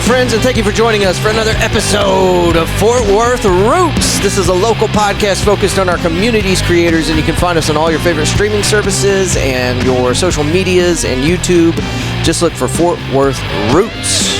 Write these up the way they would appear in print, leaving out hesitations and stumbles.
friends, and thank you for joining us for another episode of Fort Worth Roots. This is a local podcast focused on our community's creators, and you can find us on all your favorite streaming services and your social medias and YouTube. Just look for Fort Worth Roots.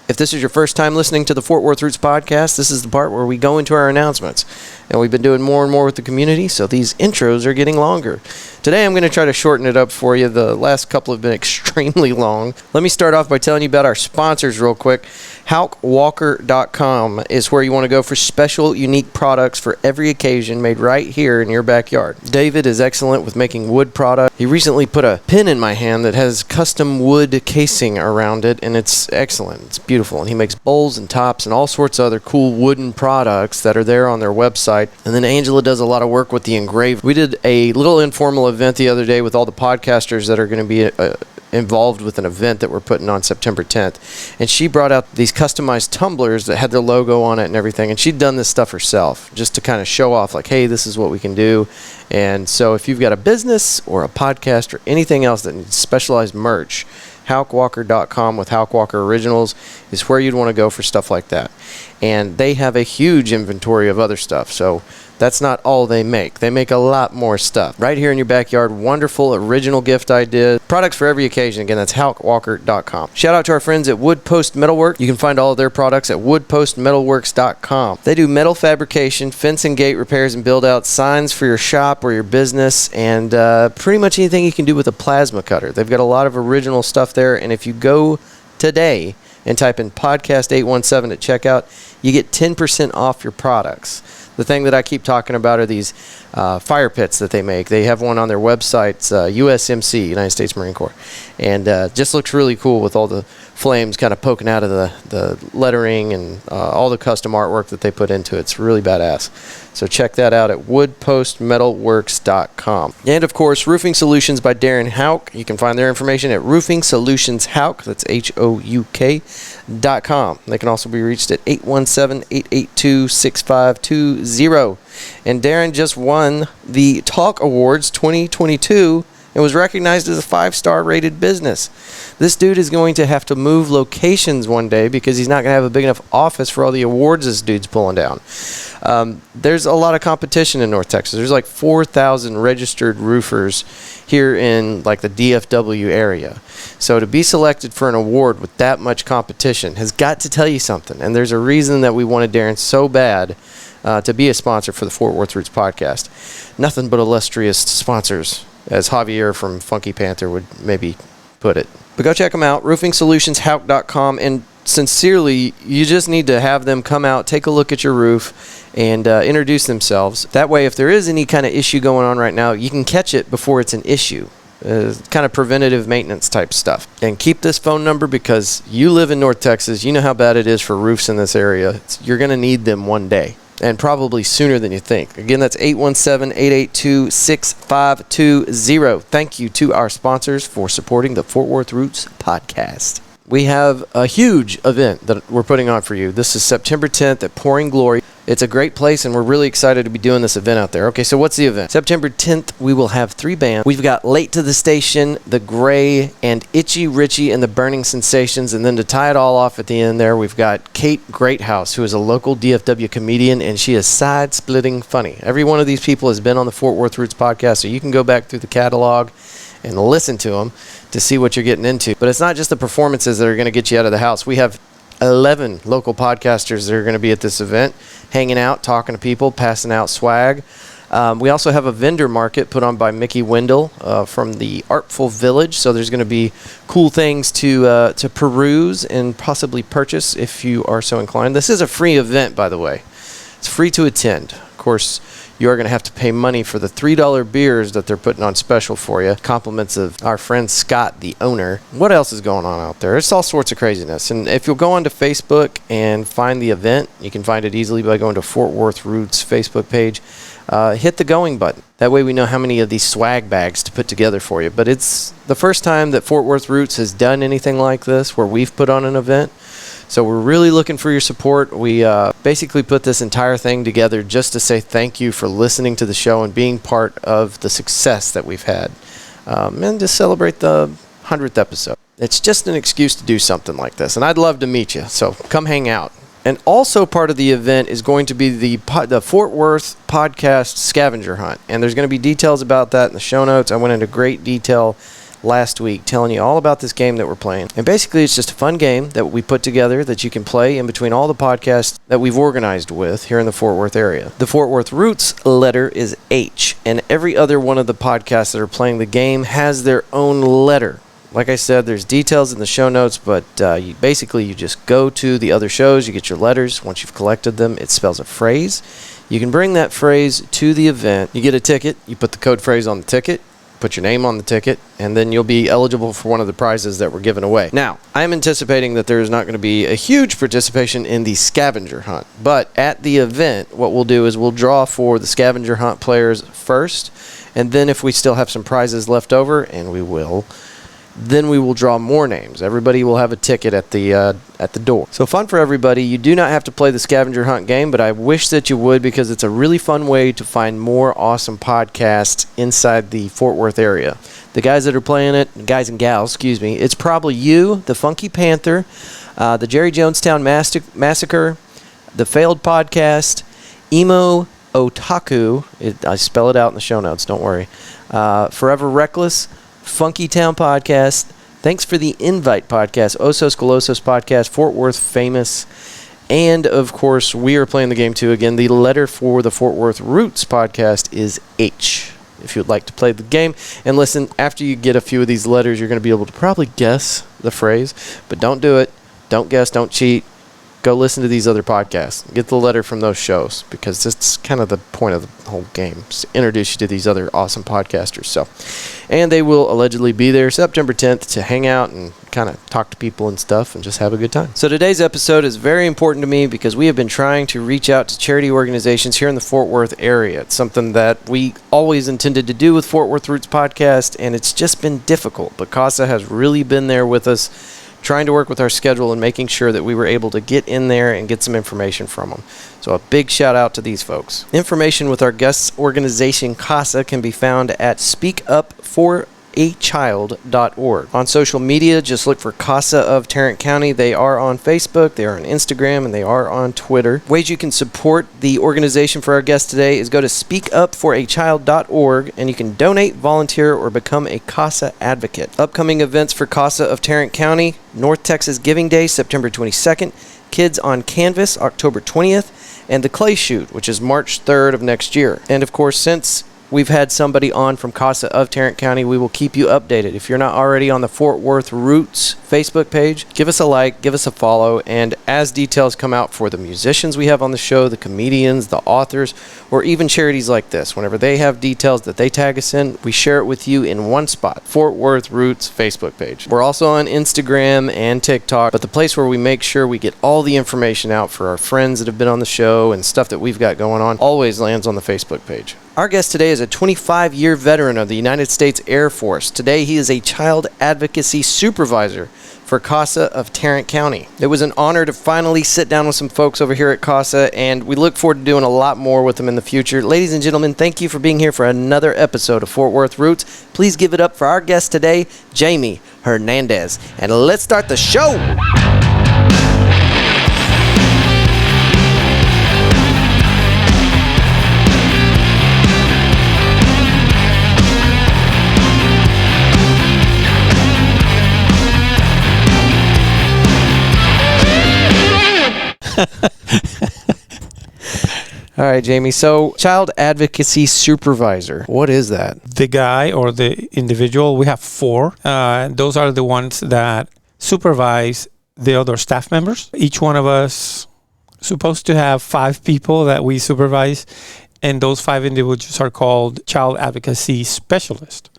If this is your first time listening to the Fort Worth Roots podcast, this is the part where we go into our announcements. And we've been doing more and more with the community, so these intros are getting longer. Today I'm going to try to shorten it up for you. The last couple have been extremely long. Let me start off by telling you about our sponsors real quick. HouckWalker.com is where you want to go for special, unique products for every occasion made right here in your backyard. David is excellent with making wood products. He recently put a pin in my hand that has custom wood casing around it, and it's excellent. It's beautiful. And he makes bowls and tops and all sorts of other cool wooden products that are there on their website. And then Angela does a lot of work with the engraved. We did a little informal event the other day with all the podcasters that are going to be involved with an event that we're putting on September 10th. And she brought out these customized tumblers that had their logo on it and everything. And she'd done this stuff herself just to kind of show off like, hey, this is what we can do. And so if you've got a business or a podcast or anything else that needs specialized merch, HouckWalker.com with Houck Walker Originals is where you'd want to go for stuff like that. And they have a huge inventory of other stuff. So that's not all they make. They make a lot more stuff. Right here in your backyard, wonderful original gift ideas. Products for every occasion. Again, that's HouckWalker.com. Shout out to our friends at Wood Post Metalwork. You can find all of their products at woodpostmetalworks.com. They do metal fabrication, fence and gate repairs and build out, signs for your shop or your business, and pretty much anything you can do with a plasma cutter. They've got a lot of original stuff there, and if you go today and type in podcast 817 at checkout, you get 10% off your products. The thing that I keep talking about are these fire pits that they make. They have one on their website, USMC, United States Marine Corps, and just looks really cool with all the flames kind of poking out of the lettering and all the custom artwork that they put into it. It's really badass. So check that out at woodpostmetalworks.com. And of course, Roofing Solutions by Darren Houck. You can find their information at Roofing Solutions Houck. That's HOUK.com. They can also be reached at 817-882-6520. And Darren just won the Talk Awards 2022 and was recognized as a 5-star rated business. This dude is going to have to move locations one day because he's not going to have a big enough office for all the awards this dude's pulling down. There's a lot of competition in North Texas. There's like 4,000 registered roofers here in like the DFW area. So to be selected for an award with that much competition has got to tell you something. And there's a reason that we wanted Darren so bad to be a sponsor for the Fort Worth Roots podcast. Nothing but illustrious sponsors, as Javier from Funky Panther would maybe put it. But go check them out, roofingsolutionsHouck.com, and sincerely, you just need to have them come out, take a look at your roof, and introduce themselves. That way, if there is any kind of issue going on right now, you can catch it before it's an issue. Kind of preventative maintenance type stuff. And keep this phone number because you live in North Texas. You know how bad it is for roofs in this area. You're going to need them one day. And probably sooner than you think. Again, that's 817-882-6520. Thank you to our sponsors for supporting the Fort Worth Roots podcast. We have a huge event that we're putting on for you. This is September 10th at Pouring Glory. It's a great place, and we're really excited to be doing this event out there. Okay, so what's the event? September 10th, we will have 3 bands. We've got Late to the Station, The Gray, and Itchy Richie and the Burning Sensations. And then to tie it all off at the end there, we've got Kate Greathouse, who is a local DFW comedian, and she is side-splitting funny. Every one of these people has been on the Fort Worth Roots podcast, so you can go back through the catalog and listen to them to see what you're getting into. But it's not just the performances that are going to get you out of the house. We have 11 local podcasters that are going to be at this event, hanging out, talking to people, passing out swag. We also have a vendor market put on by Mickey Wendell from the Artful Village. So there's going to be cool things to peruse and possibly purchase if you are so inclined. This is a free event, by the way. It's free to attend. Of course, you are going to have to pay money for the $3 beers that they're putting on special for you. Compliments of our friend Scott, the owner. What else is going on out there? It's all sorts of craziness. And if you'll go onto Facebook and find the event, you can find it easily by going to Fort Worth Roots Facebook page. Hit the going button. That way we know how many of these swag bags to put together for you. But it's the first time that Fort Worth Roots has done anything like this where we've put on an event. So we're really looking for your support. We basically put this entire thing together just to say thank you for listening to the show and being part of the success that we've had. And to celebrate the 100th episode. It's just an excuse to do something like this, and I'd love to meet you, so come hang out. And also part of the event is going to be the Fort Worth podcast scavenger hunt, and there's going to be details about that in the show notes. I went into great detail last week telling you all about this game that we're playing. And basically it's just a fun game that we put together that you can play in between all the podcasts that we've organized with here in the Fort Worth area. The Fort Worth Roots letter is H, and every other one of the podcasts that are playing the game has their own letter. Like I said, there's details in the show notes, but you just go to the other shows, you get your letters. Once you've collected them, it spells a phrase. You can bring that phrase to the event. You get a ticket, you put the code phrase on the ticket, put your name on the ticket, and then you'll be eligible for one of the prizes that we're giving away. Now, I'm anticipating that there is not going to be a huge participation in the scavenger hunt, but at the event, what we'll do is we'll draw for the scavenger hunt players first, and then if we still have some prizes left over, and we will, then we will draw more names. Everybody will have a ticket at the door. So fun for everybody. You do not have to play the scavenger hunt game, but I wish that you would, because it's a really fun way to find more awesome podcasts inside the Fort Worth area. The guys that are playing it, guys and gals, excuse me, it's probably you, the Funky Panther, the Jerry Jonestown Massacre, the Failed Podcast, Emo Otaku, I spell it out in the show notes, don't worry, Forever Reckless, Funky Town Podcast, Thanks for the Invite Podcast, Osos Colosos Podcast, Fort Worth Famous, and of course, we are playing the game too. Again, the letter for the Fort Worth Roots Podcast is H. If you would like to play the game and listen, after you get a few of these letters, you're going to be able to probably guess the phrase, but don't do it. Don't guess, don't cheat. Go listen to these other podcasts. Get the letter from those shows, because that's kind of the point of the whole game, is to introduce you to these other awesome podcasters. So, and they will allegedly be there September 10th to hang out and kind of talk to people and stuff and just have a good time. So today's episode is very important to me because we have been trying to reach out to charity organizations here in the Fort Worth area. It's something that we always intended to do with Fort Worth Roots Podcast, and it's just been difficult. But CASA has really been there with us, trying to work with our schedule and making sure that we were able to get in there and get some information from them. So a big shout out to these folks. Information with our guest organization CASA can be found at speakupforachild.org. On social media, just look for CASA of Tarrant County. They are on Facebook, they are on Instagram, and they are on Twitter. Ways you can support the organization for our guest today is go to speakupforachild.org, and you can donate, volunteer, or become a CASA advocate. Upcoming events for CASA of Tarrant County: North Texas Giving Day, September 22nd, Kids on Canvas, October 20th, and the Clay Shoot, which is March 3rd of next year. And of course, since we've had somebody on from CASA of Tarrant County, we will keep you updated. If you're not already on the Fort Worth Roots Facebook page, give us a like, give us a follow, and as details come out for the musicians we have on the show, the comedians, the authors, or even charities like this, whenever they have details that they tag us in, we share it with you in one spot, Fort Worth Roots Facebook page. We're also on Instagram and TikTok, but the place where we make sure we get all the information out for our friends that have been on the show and stuff that we've got going on always lands on the Facebook page. Our guest today is a 25-year veteran of the United States Air Force. Today, he is a child advocacy supervisor for CASA of Tarrant County. It was an honor to finally sit down with some folks over here at CASA, and we look forward to doing a lot more with them in the future. Ladies and gentlemen, thank you for being here for another episode of Fort Worth Roots. Please give it up for our guest today, Jaime Hernandez. And let's start the show! All right, Jaime. So, child advocacy supervisor, what is that? The guy or the individual, we have four. Those are the ones that supervise the other staff members. Each one of us supposed to have 5 people that we supervise, and those 5 individuals are called child advocacy specialists.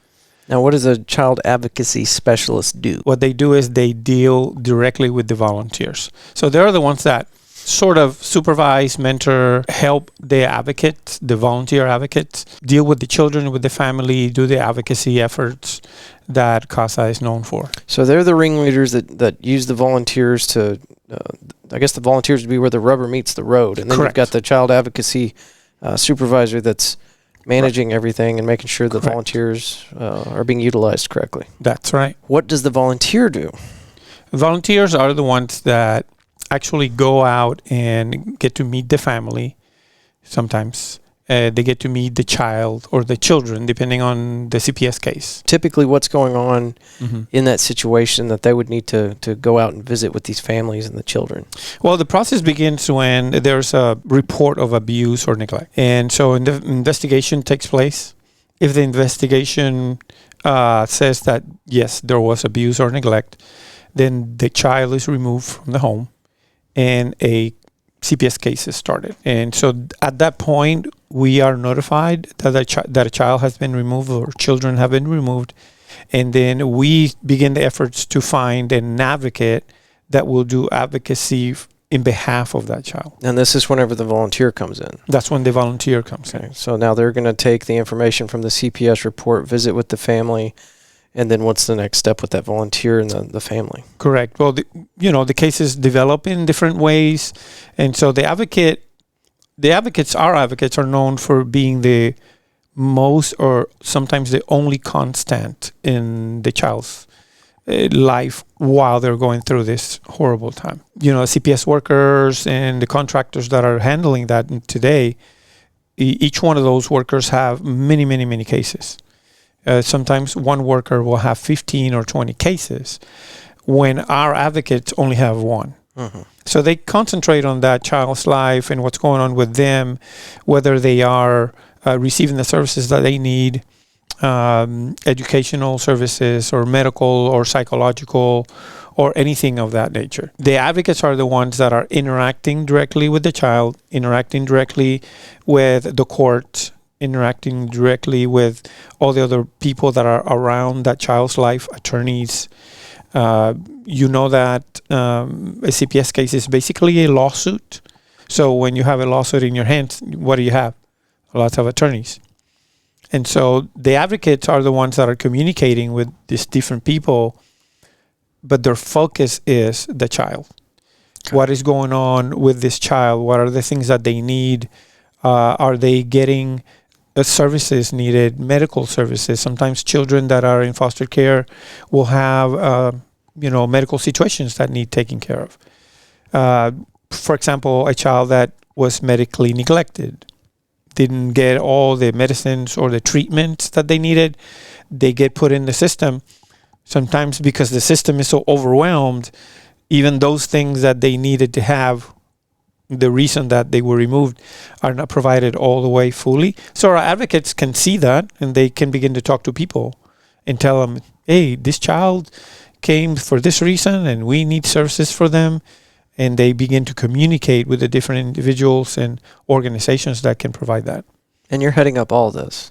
Now, what does a child advocacy specialist do? What they do is they deal directly with the volunteers. So they're the ones that sort of supervise, mentor, help the advocates, the volunteer advocates, deal with the children, with the family, do the advocacy efforts that CASA is known for. So they're the ringleaders that use the volunteers to, I guess the volunteers would be where the rubber meets the road. And then Correct. You've got the child advocacy supervisor that's managing everything and making sure that Correct. volunteers are being utilized correctly. That's right. What does the volunteer do? Volunteers are the ones that actually go out and get to meet the family. Sometimes they get to meet the child or the children, depending on the CPS case. Typically, what's going on Mm-hmm. in that situation that they would need to go out and visit with these families and the children? Well, the process begins when there's a report of abuse or neglect. And so the investigation takes place. If the investigation says that, yes, there was abuse or neglect, then the child is removed from the home and a CPS case is started. And so at that point, we are notified that a child has been removed or children have been removed. And then we begin the efforts to find an advocate that will do advocacy in behalf of that child. And this is whenever the volunteer comes in. That's when the volunteer comes in. Okay, so now they're going to take the information from the CPS report, visit with the family, and then what's the next step with that volunteer and the family? Correct. Well, the cases develop in different ways. And so our advocates are known for being the most or sometimes the only constant in the child's life while they're going through this horrible time. CPS workers and the contractors that are handling that today, each one of those workers have many, many, many cases. Sometimes one worker will have 15 or 20 cases when our advocates only have one. Mm-hmm. So they concentrate on that child's life and what's going on with them, whether they are receiving the services that they need, educational services or medical or psychological or anything of that nature. The advocates are the ones that are interacting directly with the child, interacting directly with the court, interacting directly with all the other people that are around that child's life, attorneys. That a CPS case is basically a lawsuit. So when you have a lawsuit in your hands, what do you have? Lots of attorneys. And so the advocates are the ones that are communicating with these different people, but their focus is the child. Okay. What is going on with this child? What are the things that they need? Are they getting services needed, medical services? Sometimes children that are in foster care will have, medical situations that need taken care of. For example, a child that was medically neglected, didn't get all the medicines or the treatments that they needed. They get put in the system. Sometimes because the system is so overwhelmed, even those things that they needed to have, the reason that they were removed, are not provided all the way fully. So our advocates can see that and they can begin to talk to people and tell them, hey, this child came for this reason and we need services for them. And they begin to communicate with the different individuals and organizations that can provide that. And you're heading up all this.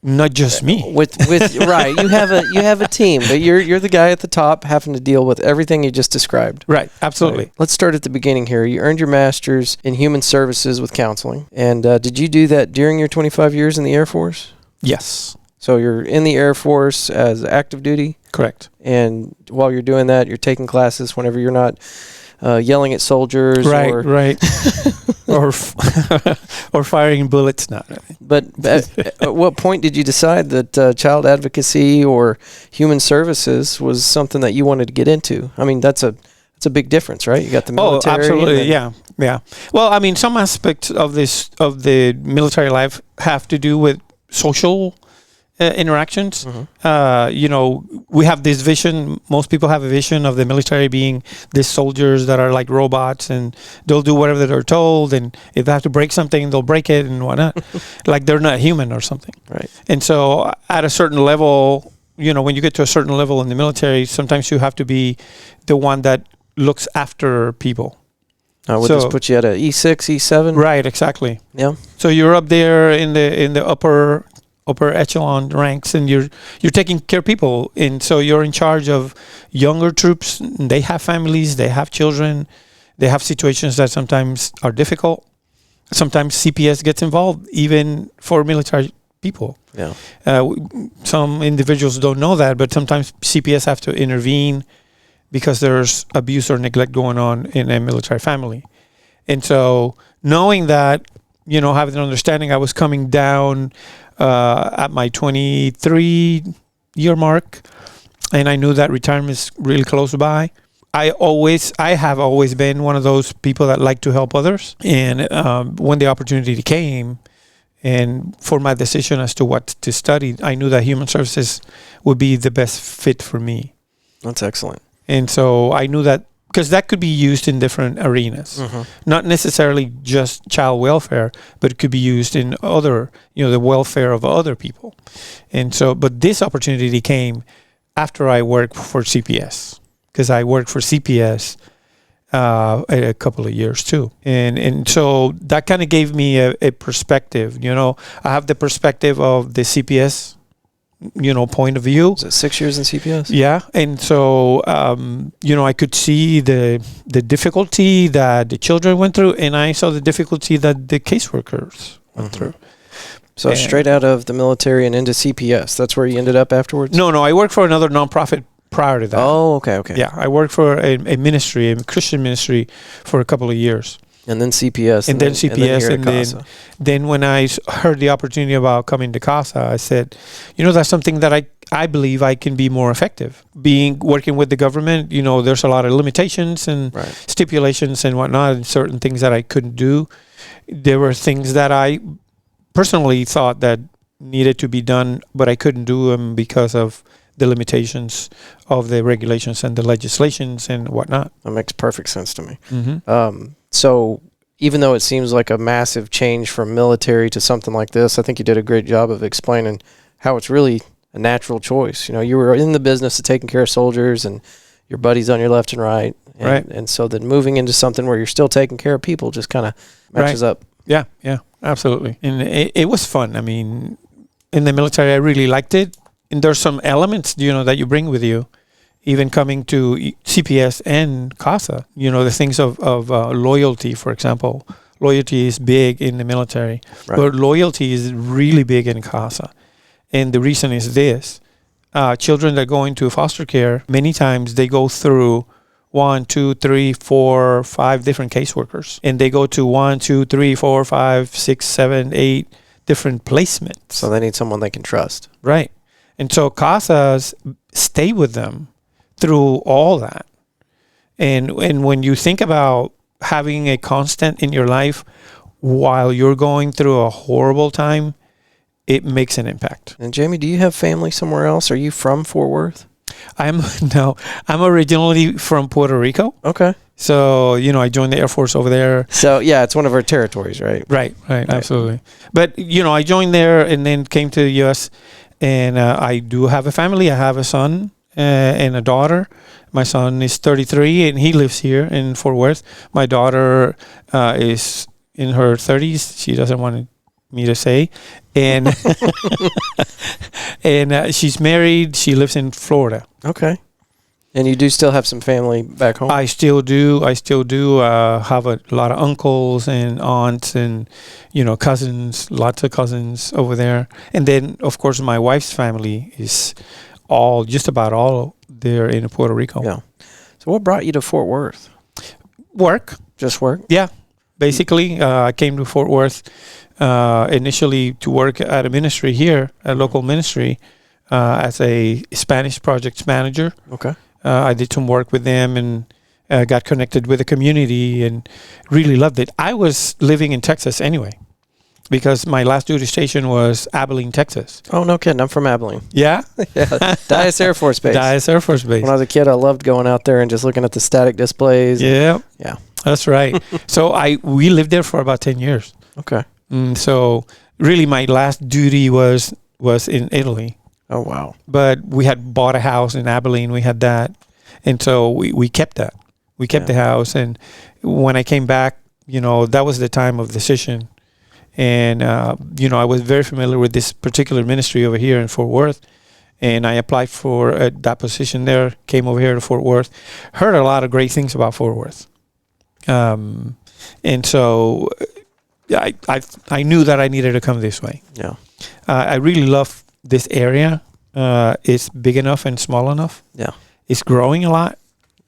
Not just me. With right, you have a team, but you're the guy at the top having to deal with everything you just described. Right, absolutely. Right. Let's start at the beginning here. You earned your master's in human services with counseling, and did you do that during your 25 years in the Air Force? Yes. So you're in the Air Force as active duty? Correct. And while you're doing that, you're taking classes whenever you're not yelling at soldiers, right, or firing bullets. Not really. But at what point did you decide that child advocacy or human services was something that you wanted to get into? I mean, that's a big difference, right? You got the military. Oh, absolutely, yeah. Well, I mean, some aspects of the military life have to do with social interactions. Mm-hmm. We have this vision. Most people have a vision of the military being these soldiers that are like robots and they'll do whatever they're told. And if they have to break something, they'll break it and whatnot. Like they're not human or something. Right. And so at a certain level, when you get to a certain level in the military, sometimes you have to be the one that looks after people. Would this put you at a E6, E7? Right, exactly. Yeah. So you're up there in the upper echelon ranks, and you're taking care of people, and so you're in charge of younger troops. They have families, they have children, they have situations that sometimes are difficult. Sometimes CPS gets involved, even for military people. Yeah. Some individuals don't know that, but sometimes CPS have to intervene because there's abuse or neglect going on in a military family. And so knowing that, having an understanding. I was coming down at my 23-year mark, and I knew that retirement is really close by. I have always been one of those people that like to help others. And when the opportunity came, and for my decision as to what to study, I knew that human services would be the best fit for me. That's excellent. And so I knew that, because that could be used in different arenas, not necessarily just child welfare, but it could be used in other, the welfare of other people. And so, but this opportunity came after I worked for CPS, because I worked for CPS a couple of years too. And so that kind of gave me a perspective. I have the perspective of the CPS point of view. Was it 6 years in CPS? Yeah. And so, I could see the difficulty that the children went through, and I saw the difficulty that the caseworkers went through. So straight out of the military and into CPS, that's where you ended up afterwards? No, I worked for another nonprofit prior to that. Oh, okay. Yeah, I worked for a ministry, a Christian ministry, for a couple of years. And then CPS. And then CPS. And then when I heard the opportunity about coming to CASA, I said, that's something that I believe I can be more effective. Working with the government, there's a lot of limitations and stipulations and whatnot, and certain things that I couldn't do. There were things that I personally thought that needed to be done, but I couldn't do them because of the limitations of the regulations and the legislations and whatnot. That makes perfect sense to me. So even though it seems like a massive change from military to something like this, I think you did a great job of explaining how it's really a natural choice. You were in the business of taking care of soldiers and your buddies on your left and right. And so then moving into something where you're still taking care of people just kind of matches up. Yeah, absolutely. And it was fun. I mean, in the military, I really liked it. And there's some elements, that you bring with you, even coming to CPS and CASA. The things of loyalty, for example. Loyalty is big in the military, but loyalty is really big in CASA. And the reason is this. Children that go into foster care, many times they go through 1, 2, 3, 4, 5 different caseworkers. And they go to 1, 2, 3, 4, 5, 6, 7, 8 different placements. So they need someone they can trust. Right. And so CASAs stay with them through all that. And when you think about having a constant in your life while you're going through a horrible time, it makes an impact. And Jaime, do you have family somewhere else? Are you from Fort Worth? I'm originally from Puerto Rico. Okay. So, I joined the Air Force over there. So, yeah, it's one of our territories, right? Right, absolutely. But, I joined there and then came to the U.S., and I do have a family. I have a son and a daughter. My son is 33, and he lives here in Fort Worth. My daughter is in her 30s. She doesn't want me to say. And and she's married. She lives in Florida. Okay. And you do still have some family back home? I still do. Have a lot of uncles and aunts and, cousins, lots of cousins over there. And then, of course, my wife's family is just about all there in Puerto Rico. Yeah. So what brought you to Fort Worth? Work. Just work? Yeah. Basically, I came to Fort Worth initially to work at a ministry here, a local ministry, as a Spanish projects manager. Okay. I did some work with them and got connected with the community and really loved it. I was living in Texas anyway, because my last duty station was Abilene, Texas. Oh, no kidding. I'm from Abilene. Yeah? Yeah. Dias Air Force Base. Dias Air Force Base. When I was a kid, I loved going out there and just looking at the static displays. Yeah. Yeah. That's right. So we lived there for about 10 years. Okay. So really my last duty was in Italy. Oh, wow. But we had bought a house in Abilene. We had that. And so we kept that. We kept the house. And when I came back, that was the time of decision. And, I was very familiar with this particular ministry over here in Fort Worth. And I applied for that position there, came over here to Fort Worth, heard a lot of great things about Fort Worth. And so I knew that I needed to come this way. Yeah. I really love this area. It's big enough and small enough. Yeah. It's growing a lot.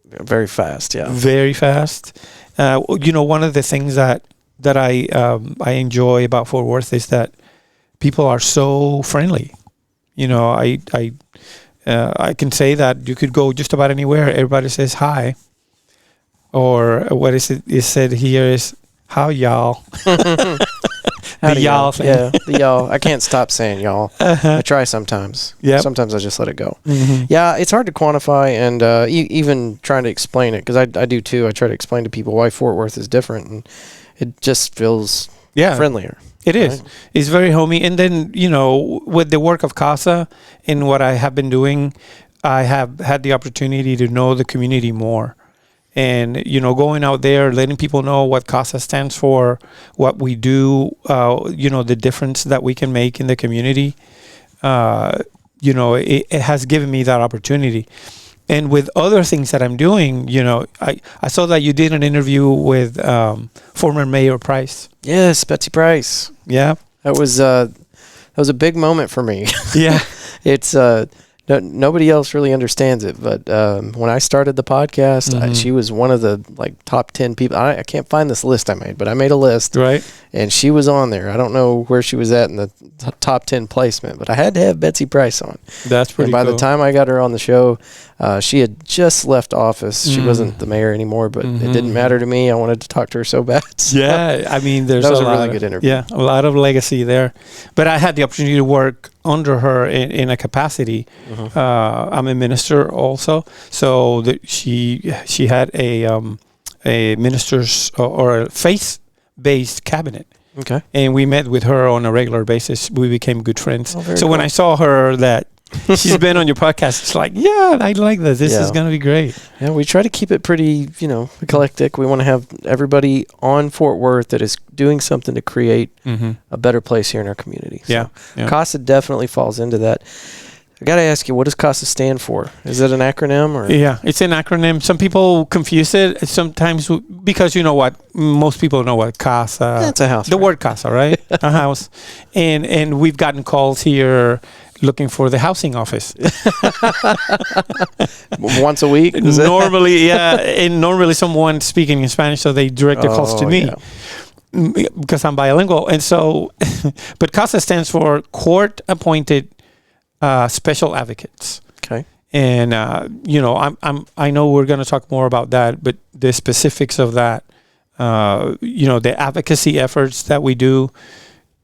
Very fast, yeah. Very fast. One of the things that that I enjoy about Fort Worth is that people are so friendly. I can say that you could go just about anywhere. Everybody says hi, or what is it? Is said here is how y'all. Howdy, y'all thing. Yeah, the y'all. I can't stop saying y'all. I try sometimes. Yep. Sometimes I just let it go. Mm-hmm. Yeah, it's hard to quantify, and even trying to explain it, because I do too. I try to explain to people why Fort Worth is different, and it just feels friendlier. It is. Right? It's very homey. And then, with the work of CASA and what I have been doing, I have had the opportunity to know the community more. And, going out there, letting people know what CASA stands for, what we do, the difference that we can make in the community, it has given me that opportunity. And with other things that I'm doing, I saw that you did an interview with former Mayor Price. Yes, Betsy Price. Yeah. That was a big moment for me. Yeah. It's nobody else really understands it, but when I started the podcast, Mm-hmm. she was one of the top 10 people. I can't find this list I made, but I made a list, right? And she was on there. I don't know where she was at in the top 10 placement, but I had to have Betsy Price on. That's pretty. And by cool. the time I got her on the show, she had just left office. She wasn't the mayor anymore, but it didn't matter to me. I wanted to talk to her so bad. So yeah, I mean, there's that was a lot really of, good interview. Yeah, a lot of legacy there. But I had the opportunity to work under her in a capacity. Mm-hmm. I'm a minister also, so she had a minister's or a faith-based cabinet. Okay. And we met with her on a regular basis. We became good friends. Oh, so when I saw her that she's been on your podcast, it's like, yeah, I like this. This is going to be great. Yeah, we try to keep it pretty, eclectic. We want to have everybody on Fort Worth that is doing something to create a better place here in our community. So yeah. CASA definitely falls into that. I got to ask you, what does CASA stand for? Is it an acronym? Or? Yeah, it's an acronym. Some people confuse it sometimes because you know what? Most people know what CASA. That's a house. The word CASA, right? A house. And we've gotten calls here looking for the housing office. Once a week? Normally, yeah. And normally someone speaking in Spanish, so they direct the calls to me. Yeah. Because I'm bilingual. And so, but CASA stands for Court Appointed Special Advocates. Okay. And I know we're going to talk more about that, but the specifics of that, the advocacy efforts that we do,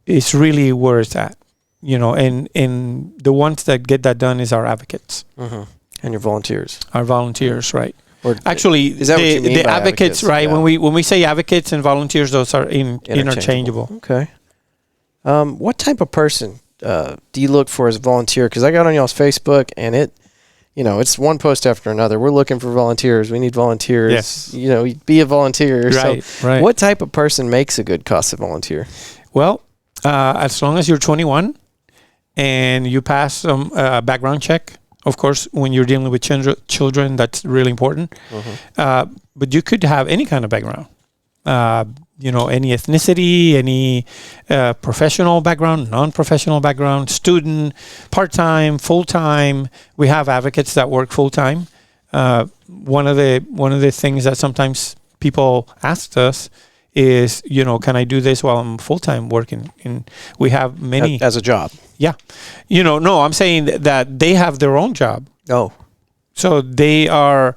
is really where it's at. And the ones that get that done is our advocates. Mm-hmm. And your volunteers. Our volunteers, right? Or actually, is that what you mean the by advocates, right? Yeah. When we say advocates and volunteers, those are interchangeable. Okay. What type of person do you look for as a volunteer? Because I got on y'all's Facebook, and it's one post after another. We're looking for volunteers. We need volunteers. Yes. Be a volunteer. Right. So right. What type of person makes a good CASA volunteer? Well, as long as you're 21 and you pass some background check. Of course, when you're dealing with children, that's really important. Mm-hmm. But you could have any kind of background. Any ethnicity, any professional background, non-professional background, student, part-time, full-time. We have advocates that work full-time. One of the things that sometimes people ask us is, can I do this while I'm full-time working? And we have many as a job. Yeah. No, I'm saying that they have their own job. Oh. So they are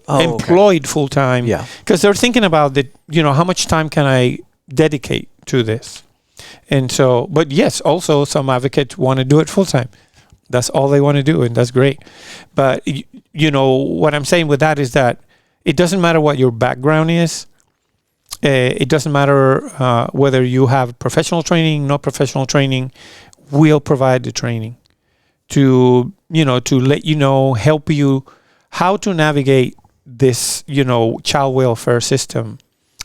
employed full-time. Yeah. Because they're thinking about how much time can I dedicate to this? And so, but yes, also some advocates want to do it full-time. That's all they want to do, and that's great. But, what I'm saying with that is that it doesn't matter what your background is. It doesn't matter whether you have professional training, no professional training. We'll provide the training to let help you how to navigate this, child welfare system.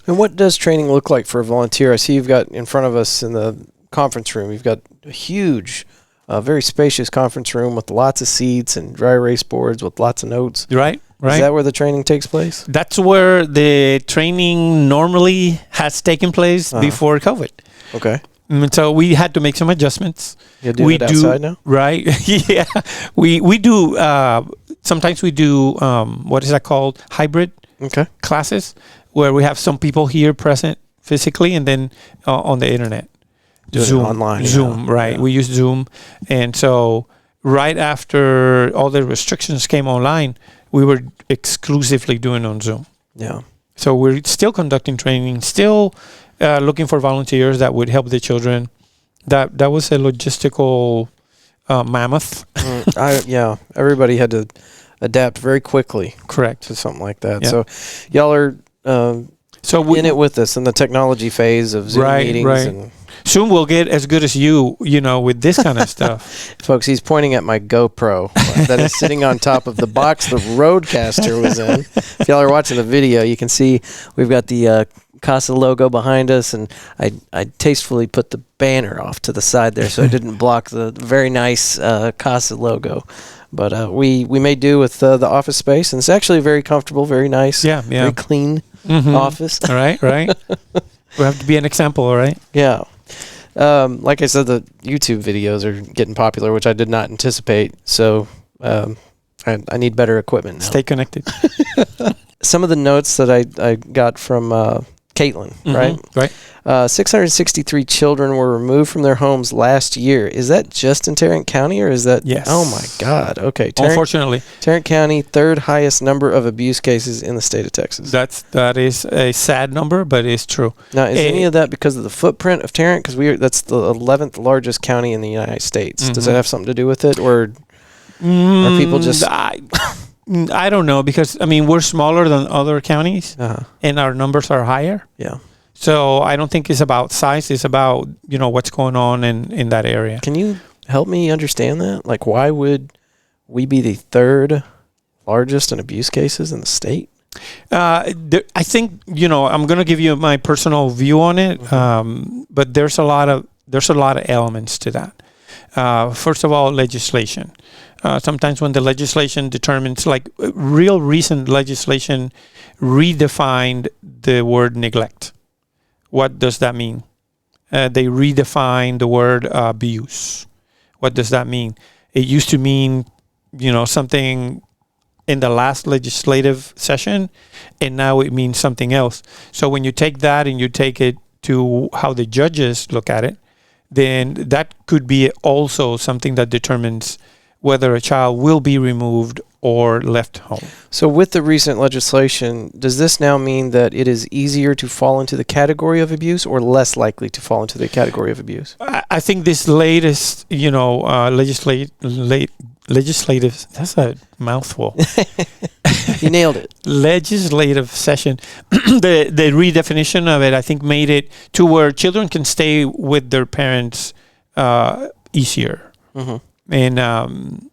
And what does training look like for a volunteer? I see you've got in front of us in the conference room, you've got a huge, very spacious conference room with lots of seats and dry erase boards with lots of notes. Right. Is that where the training takes place? That's where the training normally has taken place before COVID. Okay. And so we had to make some adjustments. You do it outside now? Right. Yeah. We do, sometimes we do, what is that called? Hybrid Okay. classes where we have some people here present, physically, and then on the internet. Doing it online. Zoom, right? Yeah. We use Zoom, and so right after all the restrictions came online, we were exclusively doing on Zoom. Yeah. So we're still conducting training, still looking for volunteers that would help the children. That was a logistical mammoth. Everybody had to adapt very quickly. Correct. To something like that. Yeah. So y'all are in it with us in the technology phase of Zoom meetings. Right. And soon we'll get as good as you with this kind of stuff. folks, he's pointing at my GoPro that is sitting on top of the box the Roadcaster was in. If y'all are watching the video, you can see we've got the CASA logo behind us, and I tastefully put the banner off to the side there so it didn't block the very nice CASA logo. But we made do with the office space, and it's actually very comfortable, very nice, very clean office. Right. We have to be an example, all right? Yeah. Like I said, the YouTube videos are getting popular, which I did not anticipate. So I need better equipment now. Stay connected. Some of the notes that I got from Kaitlin, right? Right. 663 children were removed from their homes last year. Is that just in Tarrant County, or is that? Yes. Oh my God. Okay. Unfortunately, Tarrant County, third highest number of abuse cases in the state of Texas. that is a sad number, but it's true. Now, is any of that because of the footprint of Tarrant? Because that's the 11th largest county in the United States. Does that have something to do with it, or are people just? I don't know, because we're smaller than other counties, and our numbers are higher. Yeah. So I don't think it's about size. It's about what's going on in that area. Can you help me understand that? Like, why would we be the third largest in abuse cases in the state? I think I'm going to give you my personal view on it, but there's a lot of elements to that. First of all, legislation. Sometimes when the legislation determines, like real recent legislation redefined the word neglect. What does that mean? They redefined the word abuse. What does that mean? It used to mean, something in the last legislative session, and now it means something else. So when you take that and you take it to how the judges look at it, then that could be also something that determines whether a child will be removed or left home. So with the recent legislation, does this now mean that it is easier to fall into the category of abuse or less likely to fall into the category of abuse? I think this latest, legislative, that's a mouthful. You nailed it. Legislative session, the redefinition of it, I think, made it to where children can stay with their parents easier. And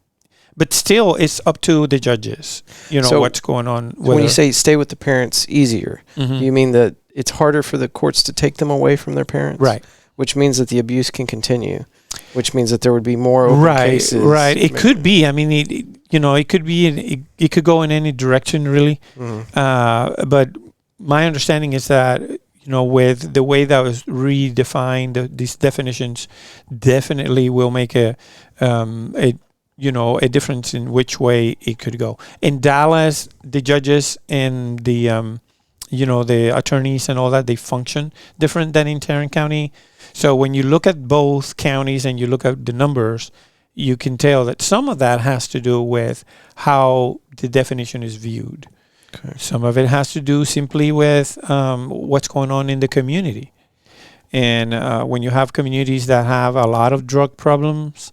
but still, it's up to the judges, so what's going on. When you say stay with the parents easier, you mean that it's harder for the courts to take them away from their parents? Right. Which means that the abuse can continue, which means that there would be more open cases. Right. It could be. It could be. It could go in any direction, really. But my understanding is that, with the way that was redefined, these definitions definitely will make a difference in which way it could go. In Dallas, the judges and the the attorneys and all that, they function different than in Tarrant County. So when you look at both counties and you look at the numbers, you can tell that some of that has to do with how the definition is viewed. Okay. Some of it has to do simply with what's going on in the community. And when you have communities that have a lot of drug problems,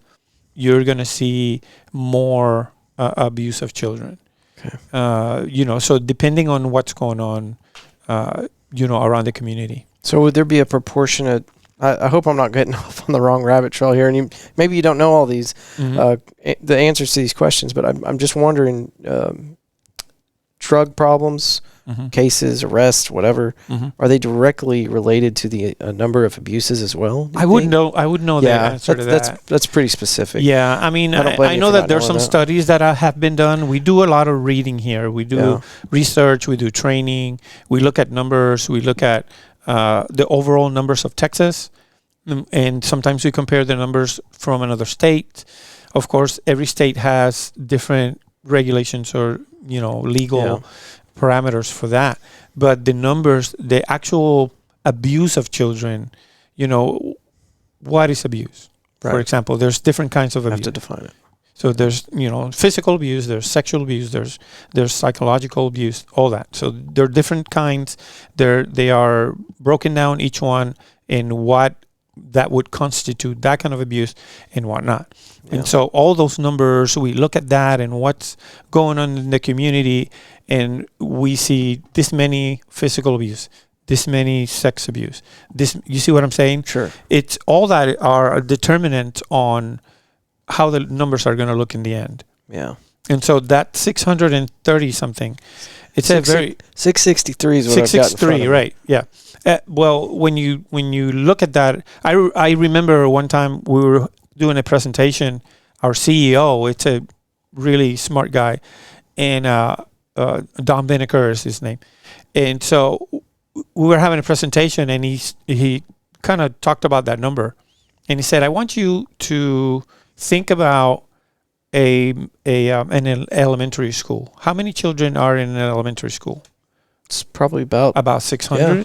you're going to see more abuse of children. Okay. So depending on what's going on, around the community. So would there be a proportionate, I hope I'm not getting off on the wrong rabbit trail here, and maybe you don't know all these, the answers to these questions, but I'm just wondering, drug problems, cases, arrests, whatever, are they directly related to the number of abuses as well? I would know the answer to that. That's pretty specific. Yeah, I know that there's some studies that have been done. We do a lot of reading here. We do research. We do training. We look at numbers. We look at the overall numbers of Texas, and sometimes we compare the numbers from another state. Of course, every state has different regulations or legal parameters for that, but the numbers, the actual abuse of children, what is abuse? Right. For example, there's different kinds of I abuse. have to define it. So there's, physical abuse, there's sexual abuse, there's psychological abuse, all that. So there are different kinds. They are broken down, each one, in what that would constitute that kind of abuse and whatnot. Yeah. And so all those numbers, we look at that and what's going on in the community, and we see this many physical abuse, this many sex abuse. You see what I'm saying? Sure. It's all that are a determinant on how the numbers are going to look in the end. Yeah. And so that 630 something, it's a very 663 is what I've got in front of 663, me. right? Yeah. Well, when you look at that, I remember one time we were doing a presentation. Our CEO, it's a really smart guy, and Don Vinegar is his name, and so we were having a presentation, and he kind of talked about that number, and he said, "I want you to think about an elementary school. How many children are in an elementary school? It's probably about 600. Yeah.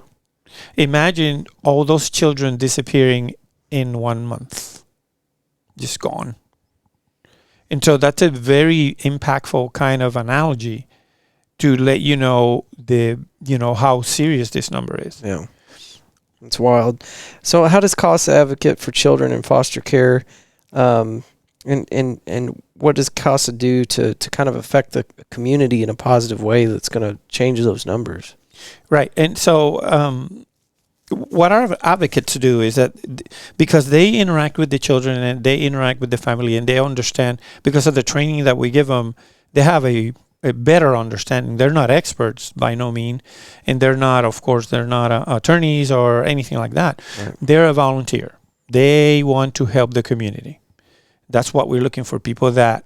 Imagine all those children disappearing in 1 month, just gone. And so that's a very impactful kind of analogy to let you know how serious this number is. Yeah. It's wild. So how does CASA advocate for children in foster care? And what does CASA do to kind of affect the community in a positive way that's going to change those numbers? Right. And so what our advocates do is that because they interact with the children and they interact with the family and they understand, because of the training that we give them, they have a better understanding. They're not experts by no means, and they're not attorneys or anything like that. Right. They're a volunteer. They want to help the community. That's what we're looking for, people that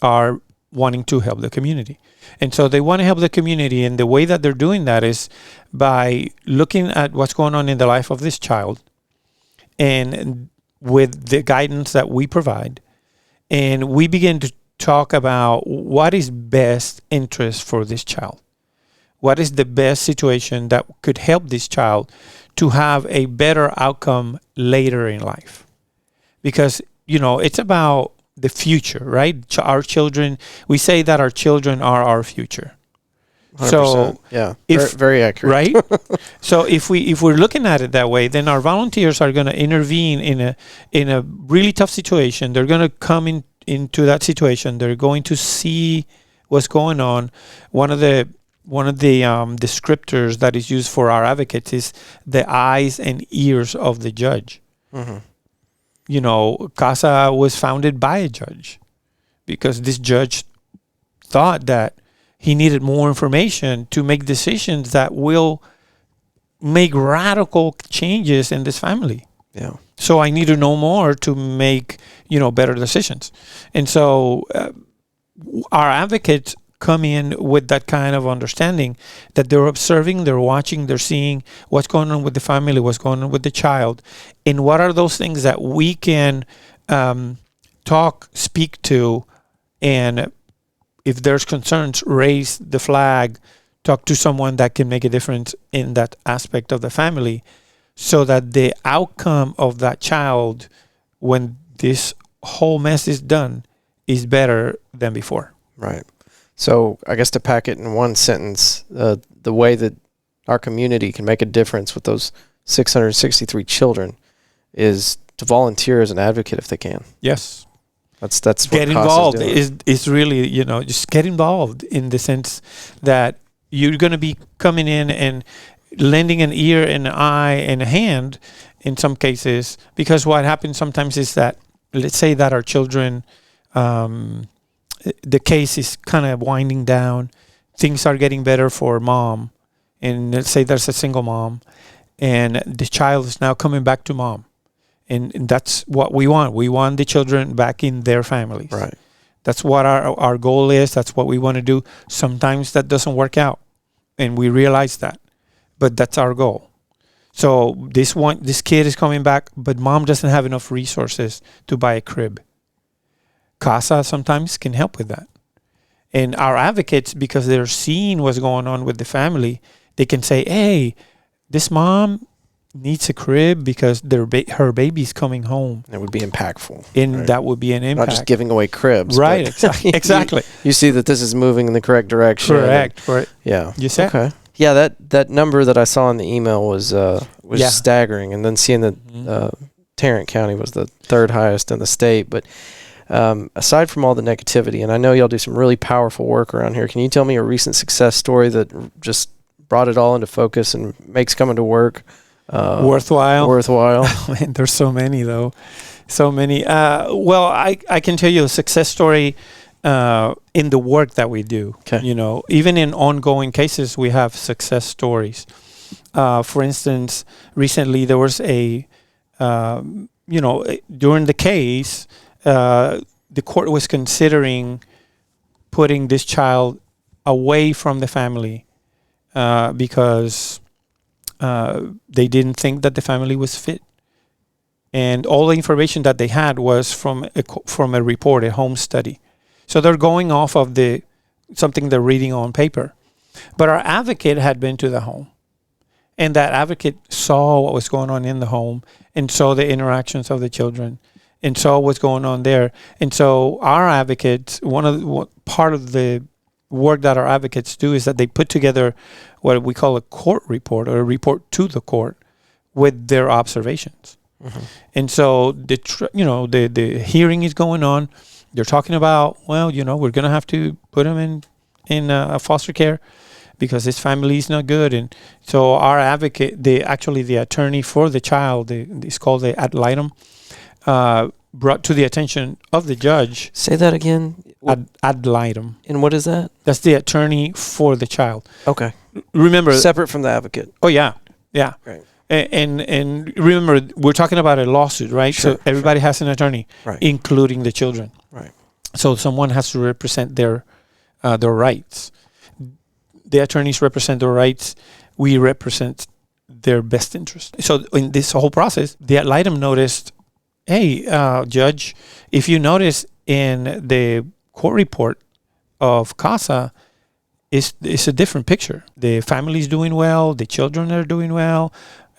are wanting to help the community. And so they want to help the community, and the way that they're doing that is by looking at what's going on in the life of this child, and with the guidance that we provide, and we begin to talk about what is best interest for this child. What is the best situation that could help this child to have a better outcome later in life? Because, it's about the future, right? Our children, we say that our children are our future. 100%. So yeah, very accurate. Right? So if we're looking at it that way, then our volunteers are going to intervene in a really tough situation. They're going to come into that situation. They're going to see what's going on. One of the descriptors that is used for our advocates is the eyes and ears of the judge. Mm-hmm. CASA was founded by a judge because this judge thought that he needed more information to make decisions that will make radical changes in this family. Yeah. So I need to know more to make, better decisions. And so our advocates come in with that kind of understanding that they're observing, they're watching, they're seeing what's going on with the family, what's going on with the child, and what are those things that we can speak to, and if there's concerns, raise the flag, talk to someone that can make a difference in that aspect of the family, so that the outcome of that child, when this whole mess is done, is better than before. Right. So I guess to pack it in one sentence, the way that our community can make a difference with those 663 children is to volunteer as an advocate if they can. Yes. That's what get CASA's involved doing. is really, just get involved in the sense that you're going to be coming in and lending an ear and an eye and a hand in some cases, because what happens sometimes is that, let's say that our children, the case is kind of winding down, things are getting better for mom, and let's say there's a single mom, and the child is now coming back to mom, and that's what we want. We want the children back in their families. Right. That's what our goal is. That's what we want to do. Sometimes that doesn't work out, and we realize that, but that's our goal. So this kid is coming back, but mom doesn't have enough resources to buy a crib. CASA sometimes can help with that. And our advocates, because they're seeing what's going on with the family, they can say, hey, this mom needs a crib because her baby's coming home. It would be impactful. And right? that would be an impact. Not just giving away cribs. Right, but exactly. You see that this is moving in the correct direction. Correct, right. Yeah. You said? Okay. Yeah, that number that I saw in the email was staggering. And then seeing that Tarrant County was the third highest in the state. But aside from all the negativity, and I know y'all do some really powerful work around here, can you tell me a recent success story that just brought it all into focus and makes coming to work worthwhile? Man, there's so many, though. So many. Well, I can tell you a success story in the work that we do. Okay. You know, even in ongoing cases, we have success stories. For instance, recently there was during the case, the court was considering putting this child away from the family because they didn't think that the family was fit. And all the information that they had was from a report, a home study. So they're going off of something they're reading on paper. But our advocate had been to the home. And that advocate saw what was going on in the home and saw the interactions of the children and saw what's going on there. And so our advocates, part of the work that our advocates do is that they put together what we call a court report, or a report to the court with their observations. Mm-hmm. And so the hearing is going on. They're talking about, we're going to have to put him in foster care because his family is not good. And so our advocate, the attorney for the child, it's called the ad litem, brought to the attention of the judge. Say that again. Ad litem. And what is that? That's the attorney for the child. Okay. Remember, separate from the advocate. Oh yeah. Right. And remember, we're talking about a lawsuit, right? Sure, so everybody has an attorney, right, including the children. Right. So someone has to represent their rights. The attorneys represent their rights. We represent their best interest. So in this whole process, the ad litem noticed, hey, judge, if you notice in the court report of CASA, it's a different picture. The family's doing well. The children are doing well.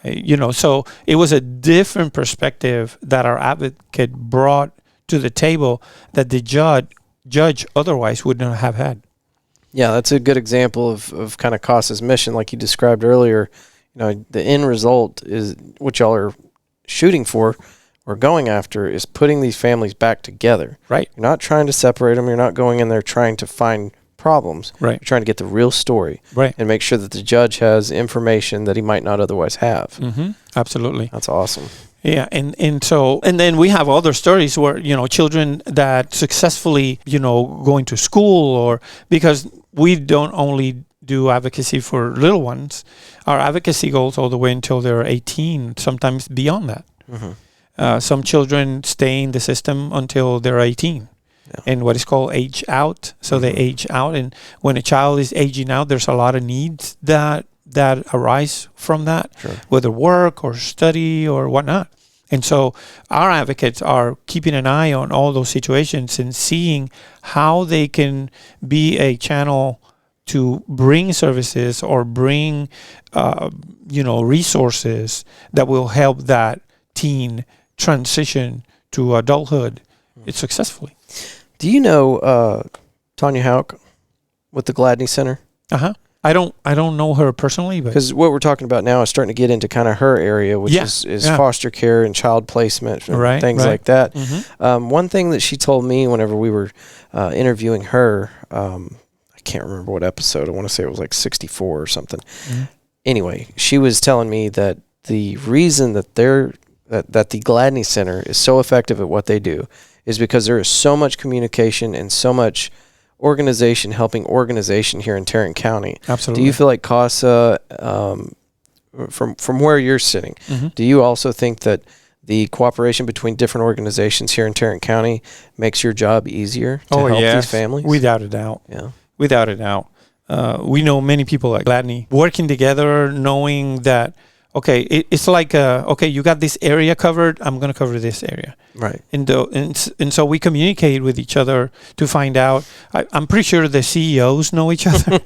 So it was a different perspective that our advocate brought to the table that the judge otherwise would not have had. Yeah, that's a good example of kind of CASA's mission, like you described earlier. The end result is what y'all are shooting for or going after is putting these families back together. Right. You're not trying to separate them. You're not going in there trying to find problems. Right. You're trying to get the real story. Right. And make sure that the judge has information that he might not otherwise have. Mm-hmm. Absolutely. That's awesome. Yeah, and then we have other stories where children that successfully going to school, or because we don't only do advocacy for little ones, our advocacy goes all the way until they're 18, sometimes beyond that. Mm-hmm. Some children stay in the system until they're 18. Yeah. And what is called age out. So they age out, and when a child is aging out, there's a lot of needs that arise from that, sure, whether work or study or whatnot. And so our advocates are keeping an eye on all those situations and seeing how they can be a channel to bring services or bring resources that will help that teen transition to adulthood successfully. Do you know Tanya Hauk with the Gladney Center? Uh-huh. I don't know her personally, but because what we're talking about now is starting to get into kind of her area, which is foster care and child placement, and things like that. Mm-hmm. One thing that she told me whenever we were interviewing her, I can't remember what episode. I want to say it was like 64 or something. Mm-hmm. Anyway, she was telling me that the reason that that the Gladney Center is so effective at what they do is because there is so much communication and so much organization helping organization here in Tarrant County. Absolutely. Do you feel like CASA, from where you're sitting, mm-hmm, do you also think that the cooperation between different organizations here in Tarrant County makes your job easier to help these families? Without a doubt. Yeah. Without a doubt. We know many people at Gladney working together, knowing that, okay, it's like, you got this area covered, I'm going to cover this area. Right. And so we communicate with each other to find out. I'm pretty sure the CEOs know each other.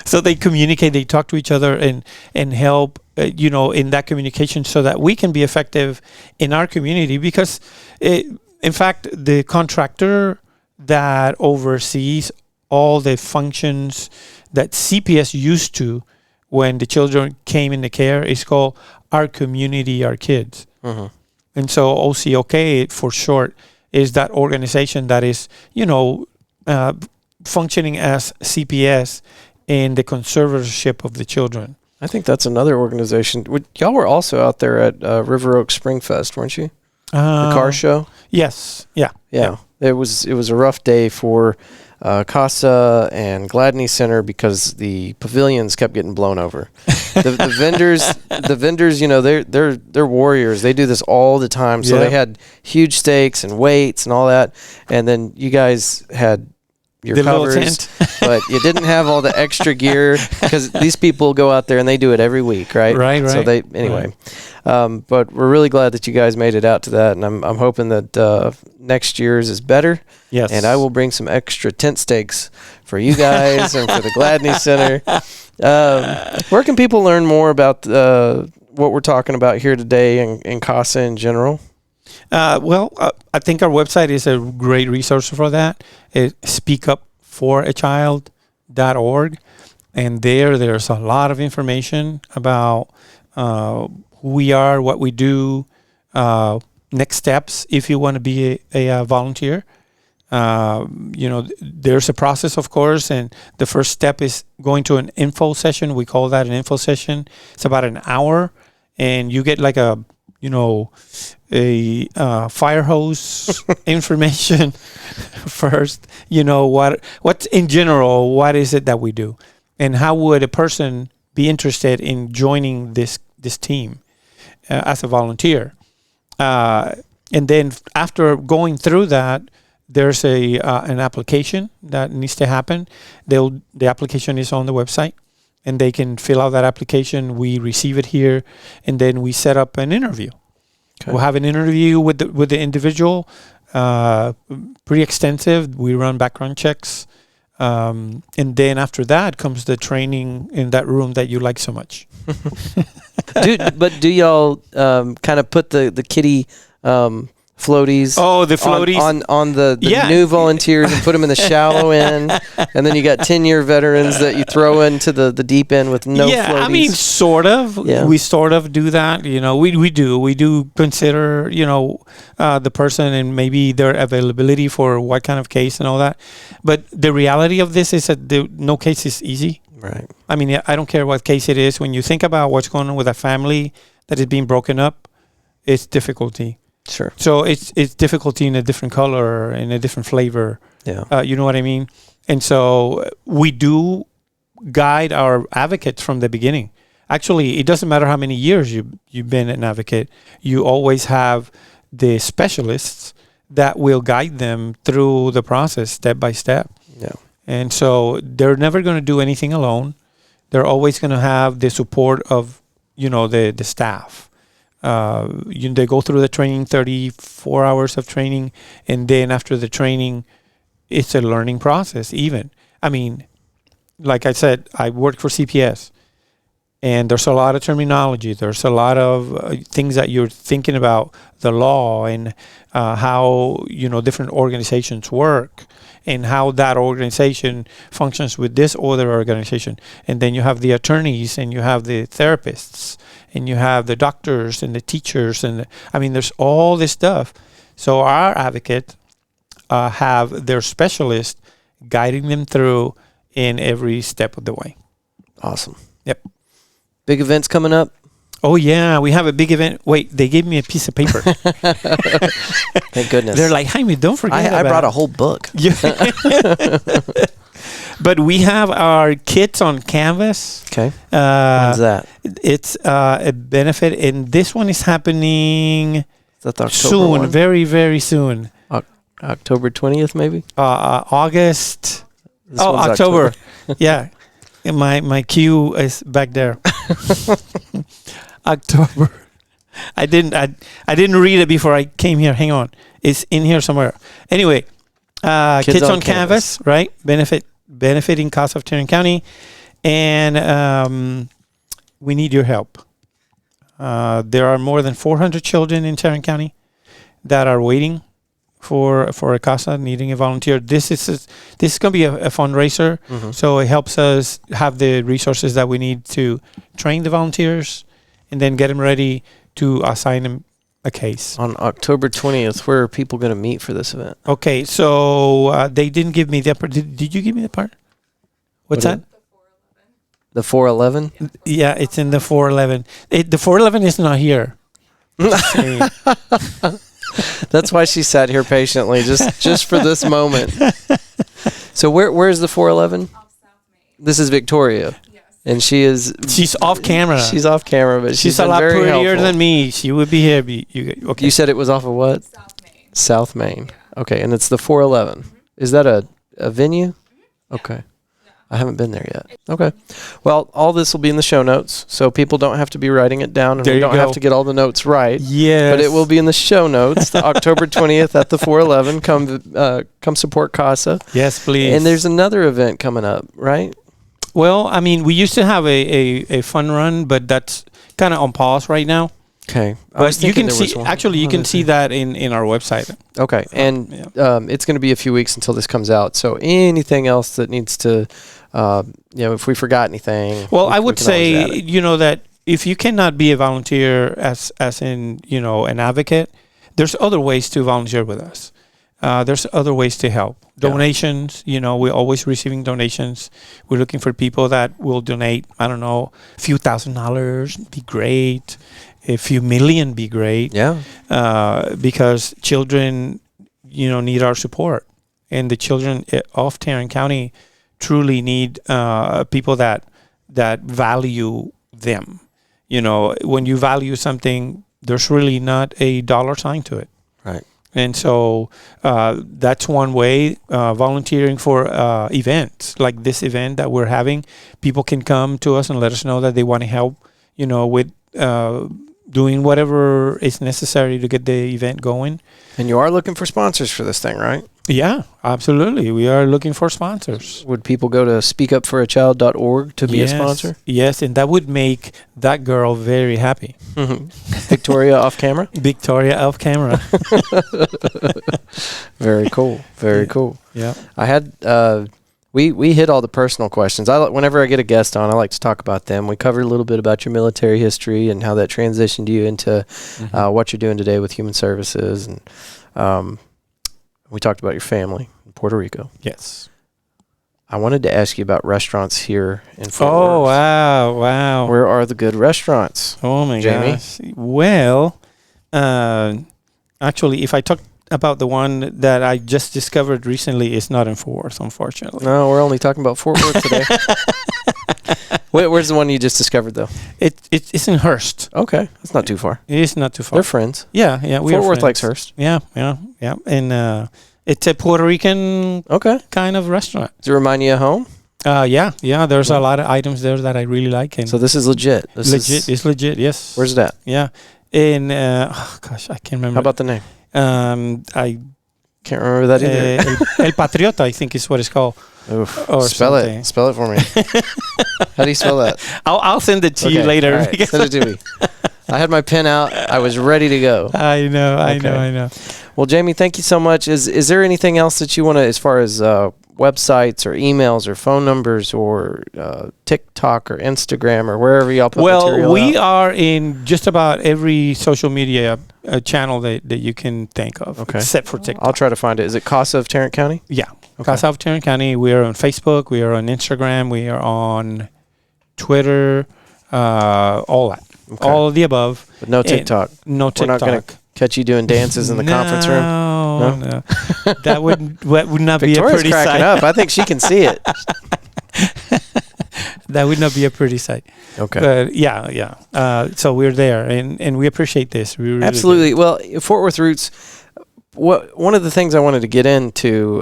So they communicate, they talk to each other and help in that communication so that we can be effective in our community. Because, in fact, the contractor that oversees all the functions that CPS used to when the children came into care is called Our Community, Our Kids. Mm-hmm. And so OCOK, for short, is that organization that is, functioning as CPS in the conservatorship of the children. I think that's another organization. Y'all were also out there at River Oak Spring Fest, weren't you? The car show? Yes. Yeah. It was a rough day for CASA and Gladney Center because the pavilions kept getting blown over. The vendors, they're warriors. They do this all the time. So they had huge stakes and weights and all that. And then you guys had your covers, but you didn't have all the extra gear because these people go out there and they do it every week, right? Right. So but we're really glad that you guys made it out to that, and I'm hoping that next year's is better. Yes. And I will bring some extra tent stakes for you guys and for the Gladney Center. Where can people learn more about what we're talking about here today and CASA in general? I think our website is a great resource for that. It's speakupforachild.org. And there's a lot of information about who we are, what we do, next steps if you want to be a volunteer. There's a process, of course, and the first step is going to an info session. We call that an info session. It's about an hour, and you get like a fire hose information first. What's in general, what is it that we do, and how would a person be interested in joining this team as a volunteer? And then after going through that, there's an application that needs to happen. The application is on the website, and they can fill out that application. We receive it here, and then we set up an interview. Okay. We'll have an interview with the individual, pretty extensive. We run background checks, and then after that comes the training in that room that you like so much. Do y'all kind of put the kiddie floaties? Oh, the floaties on the new volunteers and put them in the shallow end, and then you got 10-year veterans that you throw into the deep end with no floaties. I mean, sort of. Yeah. We sort of do that. We do consider the person and maybe their availability for what kind of case and all that. But the reality of this is that no case is easy. Right. I mean, I don't care what case it is. When you think about what's going on with a family that is being broken up, it's difficulty. Sure. So it's difficulty in a different color, in a different flavor. Yeah. You know what I mean? And so we do guide our advocates from the beginning. Actually, it doesn't matter how many years you've been an advocate. You always have the specialists that will guide them through the process step by step. Yeah. And so they're never going to do anything alone. They're always going to have the support of, the staff. They go through the training, 34 hours of training, and then after the training, it's a learning process even. I mean, like I said, I work for CPS, and there's a lot of terminology. There's a lot of things that you're thinking about, the law and how, different organizations work and how that organization functions with this other organization. And then you have the attorneys and you have the therapists and you have the doctors and the teachers. There's all this stuff. So our advocates have their specialist guiding them through in every step of the way. Awesome. Yep. Big events coming up? Oh, yeah. We have a big event. Wait, they gave me a piece of paper. Thank goodness. They're like, Jaime, don't forget I brought a whole book. But we have our Kids on Canvas. Okay. When's that? It's a benefit, and this one is happening soon, one? Very, very soon. October 20th, maybe? August. October. Yeah. My cue is back there. October. I didn't read it before I came here. Hang on. It's in here somewhere. Anyway, Kids on Canvas, right? Benefiting CASA of Tarrant County. And we need your help. There are more than 400 children in Tarrant County that are waiting for a CASA, needing a volunteer. This is going to be a fundraiser, so it helps us have the resources that we need to train the volunteers and then get them ready to assign them a case. On October 20th, where are people going to meet for this event? Okay, so they didn't give me that part. Did you give me the part? What's that? The 411? Yeah, it's in the 411. The 411 is not here. That's why she sat here patiently, just for this moment. So where's the 411? This is Victoria. Yes. And she's off camera. She's off camera, but she's been a lot very prettier helpful. than me. She would be here. Okay. You said it was off of what? South Main. South Main. Yeah. Okay, and it's the 411. Is that a venue? Okay. I haven't been there yet. Okay. Well, all this will be in the show notes, so people don't have to be writing it down, and There we you don't go. have to get all the notes right. Yes. But it will be in the show notes, the October 20th at the 411. Come support CASA. Yes, please. And there's another event coming up, right? Well, I mean, we used to have a fun run, but that's kind of on pause right now. Okay. But you can see, actually, you can see that in our website. Okay. And it's going to be a few weeks until this comes out. So anything else that needs to, if we forgot anything. Well, I we would can always add say, it. that if you cannot be a volunteer as in, an advocate, there's other ways to volunteer with us. There's other ways to help. Yeah. Donations, we're always receiving donations. We're looking for people that will donate, I don't know, a few $1,000s, be great. A few million be great. Yeah. Because children, need our support. And the children of Tarrant County truly need people that value them. When you value something, there's really not a dollar sign to it. Right. And so that's one way. Volunteering for events like this event that we're having, people can come to us and let us know that they want to help, with doing whatever is necessary to get the event going. And you are looking for sponsors for this thing, right? Yeah, absolutely. We are looking for sponsors. Would people go to speakupforachild.org to be a sponsor? Yes, and that would make that girl very happy. Victoria off camera? Victoria off camera. Very cool. Very cool. Yeah. I had we hit all the personal questions. Whenever I get a guest on, I like to talk about them. We covered a little bit about your military history and how that transitioned you into what you're doing today with human services, and we talked about your family in Puerto Rico. Yes. I wanted to ask you about restaurants here in Fort Oh, Worth. wow. Where are the good restaurants? Oh, my Jaime? gosh. Well, actually, if I talk about the one that I just discovered recently, it's not in Fort Worth, unfortunately. No, we're only talking about Fort Worth today. Where's the one you just discovered, though? It's in Hearst. Okay, that's not too far. It is not too far. They're friends. Yeah. Fort Worth likes Hearst. Yeah. And it's a Puerto Rican kind of restaurant. Does it remind you of home? Yeah. There's a lot of items there that I really like. And So this is legit. It's legit. Yes. Where's that? Yeah. In I can't remember. How about the name? I Can't remember that either. El Patriota, I think is what it's called. Oof. Or Spell something. it. Spell it for me. How do you spell that? I'll send it to you later. All right, send it to me. I had my pen out. I was ready to go. I know. Well, Jaime, thank you so much. Is there anything else that you want to, as far as websites or emails or phone numbers or TikTok or Instagram or wherever y'all put material Well, we out? are in just about every social media channel that you can think of, except for TikTok. I'll try to find it. Is it CASA of Tarrant County? Yeah. Okay. CASA of Tarrant County. We are on Facebook. We are on Instagram. We are on Twitter. All that. Okay. All of the above. But no TikTok. No We're TikTok. not going to catch you doing dances in the conference room? No. That would not be a Victoria's pretty cracking sight. up. I think she can see it. That would not be a pretty sight. Okay. But yeah. So we're there, and we appreciate this. We really Absolutely. do. Well, Fort Worth Roots, one of the things I wanted to get into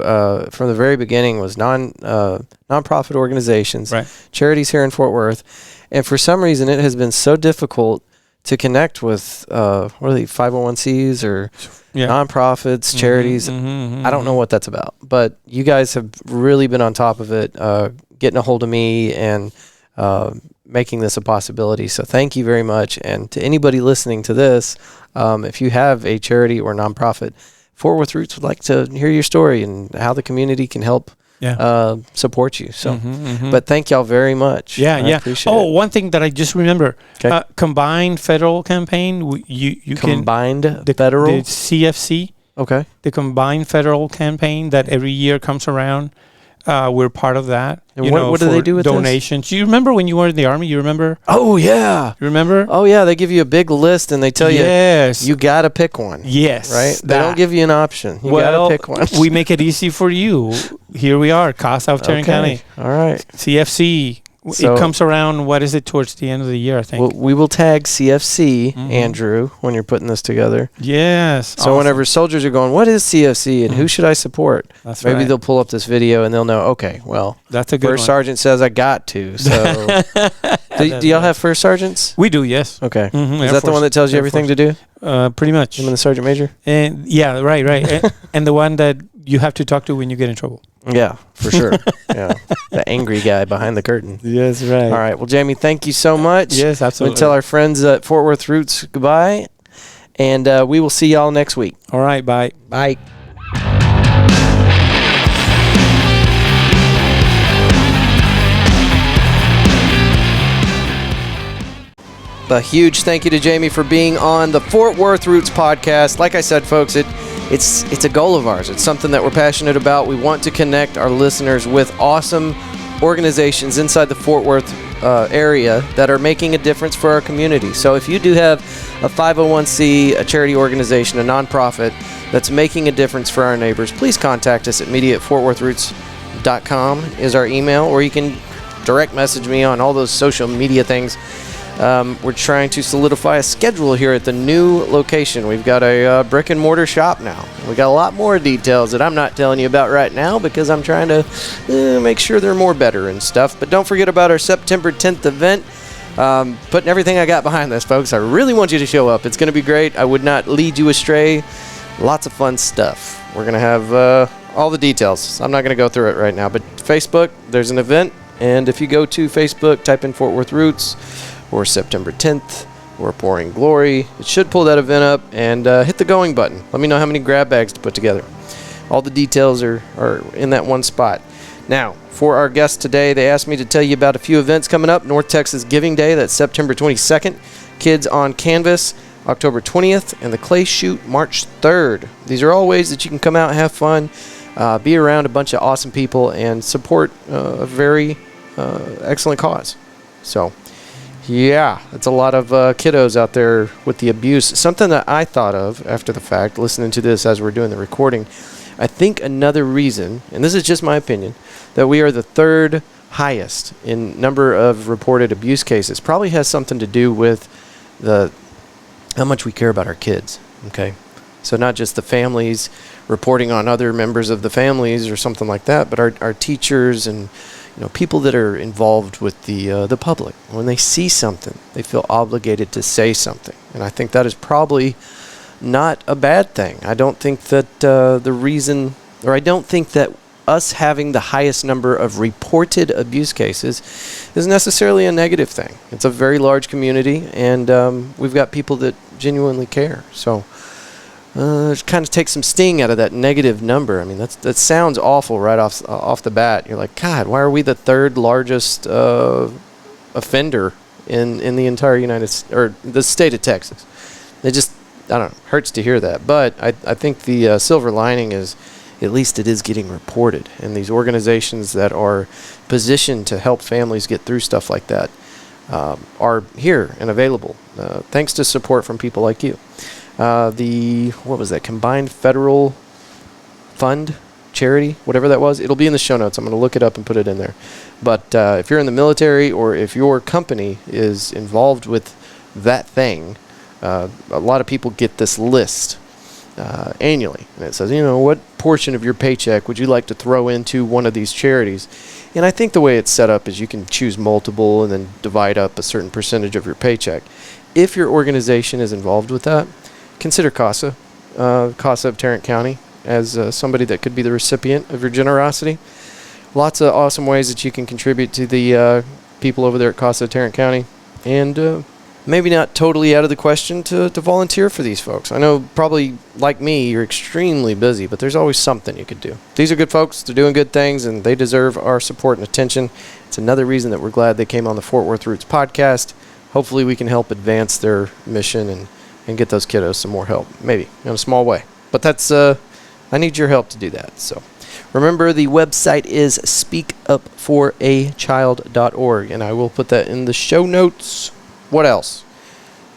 from the very beginning was nonprofit organizations, Right. charities here in Fort Worth. And for some reason, it has been so difficult to connect with, what are they, 501cs or nonprofits, charities. I don't know what that's about. But you guys have really been on top of it, getting a hold of me and making this a possibility. So thank you very much. And to anybody listening to this, if you have a charity or nonprofit, Fort Worth Roots would like to hear your story and how the community can help support you. So, but thank y'all very much. Yeah, I appreciate it. one thing that I just remember: combined federal campaign. You combined the CFC. Okay. The combined federal campaign that every year comes around. We're part of that. And what do they do with donations? Do you remember when you were in the Army? You remember? Oh, yeah. You remember? Oh, yeah. They give you a big list and they tell you got to pick one. Yes. Right? They don't give you an option. You got to pick one. We make it easy for you. Here we are, CASA of Tarrant County. All right. CFC. So, it comes around, what is it, towards the end of the year, I think. Well, we will tag CFC, Andrew, when you're putting this together. Yes. So whenever soldiers are going, what is CFC and who should I support? That's Maybe they'll pull up this video and they'll know, okay, well, that's a good First Sergeant says I got to. So do y'all have First Sergeants? We do, yes. Okay. Is that the one that tells you everything to do? Pretty much. Him and the Sergeant Major? And yeah, right. and the one that you have to talk to when you get in trouble. Yeah, for sure. Yeah, the angry guy behind the curtain. Yes, right. All right. Well, Jaime, thank you so much. Yes, absolutely. We'll tell our friends at Fort Worth Roots goodbye, and we will see y'all next week. All right. Bye. Bye. A huge thank you to Jaime for being on the Fort Worth Roots podcast. Like I said, folks, it's a goal of ours. It's something that we're passionate about. We want to connect our listeners with awesome organizations inside the Fort Worth area that are making a difference for our community. So if you do have a 501c, a charity organization, a nonprofit that's making a difference for our neighbors, please contact us at media@fortworthroots.com is our email, or you can direct message me on all those social media things. We're trying to solidify a schedule here at the new location. We've got a brick and mortar shop now. We got a lot more details that I'm not telling you about right now because I'm trying to make sure they're more better and stuff. But don't forget about our September 10th event. Putting everything I got behind this, folks. I really want you to show up. It's going to be great. I would not lead you astray. Lots of fun stuff. We're going to have all the details. I'm not going to go through it right now. But Facebook, there's an event. And if you go to Facebook, type in Fort Worth Roots, or September 10th, or Pouring Glory. It should pull that event up, and hit the going button. Let me know how many grab bags to put together. All the details are in that one spot. Now, for our guests today, they asked me to tell you about a few events coming up. North Texas Giving Day, that's September 22nd. Kids on Canvas, October 20th, and the Clay Shoot, March 3rd. These are all ways that you can come out and have fun, be around a bunch of awesome people, and support a very excellent cause. So, yeah, it's a lot of kiddos out there with the abuse. Something that I thought of after the fact, listening to this as we're doing the recording, I think another reason, and this is just my opinion, that we are the third highest in number of reported abuse cases probably has something to do with how much we care about our kids, okay? So not just the families reporting on other members of the families or something like that, but our teachers and people that are involved with the public. When they see something, they feel obligated to say something. And I think that is probably not a bad thing. I don't think that I don't think that us having the highest number of reported abuse cases is necessarily a negative thing. It's a very large community, and we've got people that genuinely care. So it kind of takes some sting out of that negative number. I mean, that sounds awful right off the bat. You're like, God, why are we the third largest offender in the entire the state of Texas? It just, I don't know, hurts to hear that. But I think the silver lining is at least it is getting reported. And these organizations that are positioned to help families get through stuff like that are here and available, thanks to support from people like you. What was that, Combined Federal Fund Charity, whatever that was, it'll be in the show notes. I'm going to look it up and put it in there. But if you're in the military or if your company is involved with that thing, a lot of people get this list annually, and it says, what portion of your paycheck would you like to throw into one of these charities? And I think the way it's set up is you can choose multiple and then divide up a certain percentage of your paycheck. If your organization is involved with that, consider CASA of Tarrant County as somebody that could be the recipient of your generosity. Lots of awesome ways that you can contribute to the people over there at CASA of Tarrant County. And maybe not totally out of the question to volunteer for these folks. I know probably, like me, you're extremely busy, but there's always something you could do. These are good folks. They're doing good things, and they deserve our support and attention. It's another reason that we're glad they came on the Fort Worth Roots podcast. Hopefully we can help advance their mission and get those kiddos some more help, maybe in a small way. But that's I need your help to do that. So remember, the website is speakupforachild.org, and I will put that in the show notes. What else?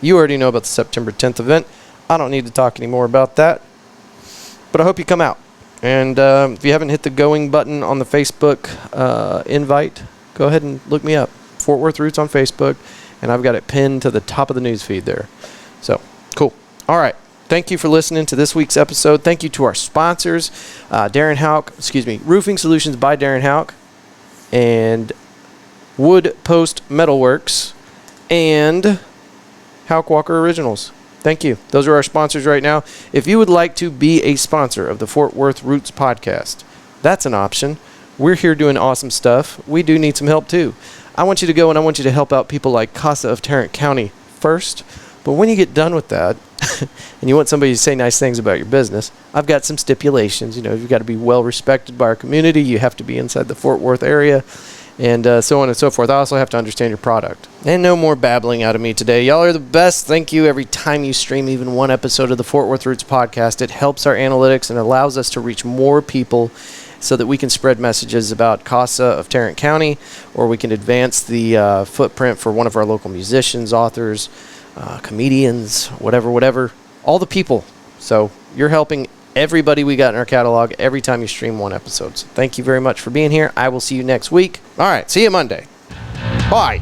You already know about the September 10th event. I don't need to talk any more about that, but I hope you come out. And if you haven't hit the going button on the Facebook invite, go ahead and look me up, Fort Worth Roots on Facebook, and I've got it pinned to the top of the news feed there. So, cool. All right. Thank you for listening to this week's episode. Thank you to our sponsors, Roofing Solutions by Darren Houck, and Wood Post Metalworks, and Houck Walker Originals. Thank you. Those are our sponsors right now. If you would like to be a sponsor of the Fort Worth Roots podcast, that's an option. We're here doing awesome stuff. We do need some help too. I want you to go and I want you to help out people like CASA of Tarrant County first. But when you get done with that and you want somebody to say nice things about your business, I've got some stipulations. You know, you've got to be well respected by our community. You have to be inside the Fort Worth area, and so on and so forth. I also have to understand your product. And no more babbling out of me today. Y'all are the best. Thank you. Every time you stream even one episode of the Fort Worth Roots podcast, it helps our analytics and allows us to reach more people so that we can spread messages about CASA of Tarrant County, or we can advance the footprint for one of our local musicians, authors, comedians, whatever, all the people. So you're helping everybody we got in our catalog every time you stream one episode. So thank you very much for being here. I will see you next week. All right, see you Monday. Bye.